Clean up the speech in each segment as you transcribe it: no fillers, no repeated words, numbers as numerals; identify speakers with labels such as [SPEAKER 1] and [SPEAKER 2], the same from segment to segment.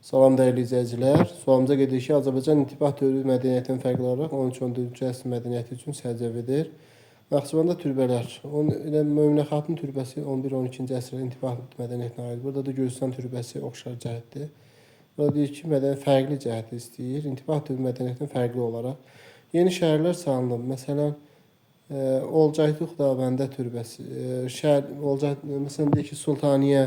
[SPEAKER 1] Salam dəyərli izləyicilər. Sualımıza qeyd edirik ki, Azərbaycan intibah dövrü mədəniyyətin fərqli olaraq 13-14-cü əsr mədəniyyəti üçün səciyyəvidir. Naxçıvanda türbələr, ilə Möminə xatun türbəsi 11-12-ci əsrdə intibah mədəniyyətinə aid. Burada da Gürcüstan türbəsi oxşar cəhətdir. Burada deyir ki, fərqli cəhəti istəyir. İntibah dövrü mədəniyyətin fərqli olaraq yeni şəhərlər salınıb. Məsələn, Olcaytuq Dağbəndə türbəsi, məsələn deyir ki, Sultaniyə,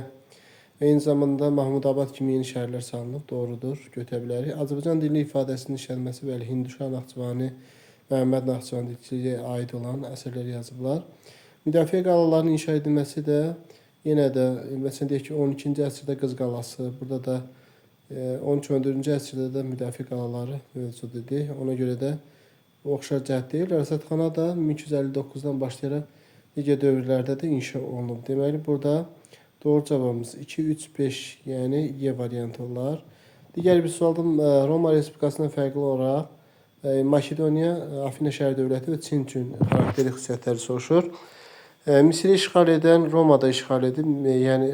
[SPEAKER 1] eyni zamanda Mahmudabad kimi yeni şəhərlər salınıb, doğrudur, götürə bilərik. Azərbaycan dili ifadəsinin işlənməsi, bəli, Hinduşa, Naxçıvani, Məhəmməd Naxçıvani dilçiliyə aid olan əsərlər yazıblar. Müdafiə qalalarının inşa edilməsi də yenə də, məsələn deyək ki, 12-ci əsrdə Qız qalası, burada da 13-14-cü əsrdə də müdafiə qalaları mövcud idi. Ona görə də oxşar cəhət deyil. Rəsədxana da 1259-dan başlayaraq digər dövrlərdə də inşa olunub. Deməli, burada doğru cavabımız 2, 3, 5, yəni Y variantı olar. Digər bir sualda Roma Respublikasından fərqli olaraq Makedoniya, Afina şəhər dövləti və Çin üçün xarakteri xüsusiyyətləri soruşur. Misiri işğal edən Romada işğal edib, yəni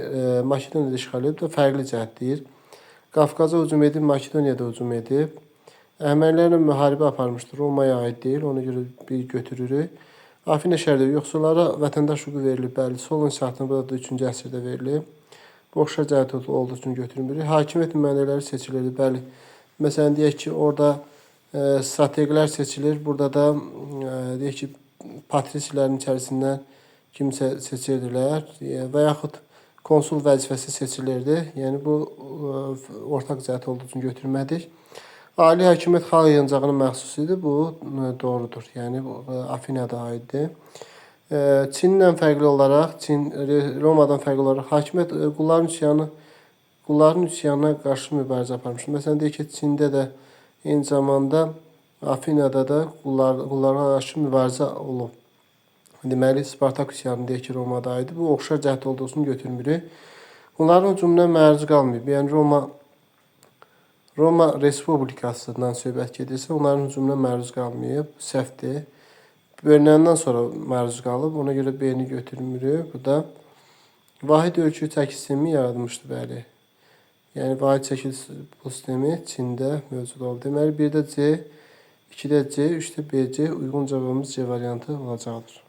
[SPEAKER 1] Makedoniyada işğal edib və fərqli cəhətdir. Qafqaza hücum edib, Makedoniyada hücum edib. Əhəmənilərlə müharibə aparmışdır, Romaya aid deyil, ona görə bir götürürük. Afina şəhərdə yoxsullara vətəndaş hüququ verilib, bəli, Solon şahtına burada da 3-cü əsrdə verilib. Bu oxşar cəhət olduğu üçün götürmürük. Hakimiyyət nümayəndələri seçilirdi, bəli. Məsələn, deyək ki, orada strategilər seçilir, burada da deyək ki, patrisilərin içərisindən kimsə seçirdilər və yaxud konsul vəzifəsi seçilirdi. Yəni, bu ortaq cəhət olduğu üçün götürmədik. Ali hakimiyyət xalq yığıncağına məxsus idi. Bu doğrudur. Yəni Afinada aiddir. Çindən fərqli olaraq, Romadan fərqli olaraq hakimiyyət qulların üsyanına qarşı mübarizə aparmışdır. Məsələn, deyək ki, Çində də eyni zamanda Afinada da qullara qarşı mübarizə olub. Deməli, Spartak üsyanı deyək ki, Romada aiddir. Bu oxşar cəhət olduğu üçün götürmürük. Bunların hücumuna məruz qalmayıb. Yəni Roma Respublikasından söhbət gedirsə, onların hücumuna məruz qalmayıb, səhvdir. Bölünəndən sonra məruz qalıb, ona görə B-ni götürmürük. Bu da vahid ölçü çəki sistemi yaradılmışdır, bəli. Yəni, vahid çəki sistemi Çində mövcud olub. Deməli, 1-də C, 2-də C, 3-də BC uyğun cavabımız C variantı olacaqdır.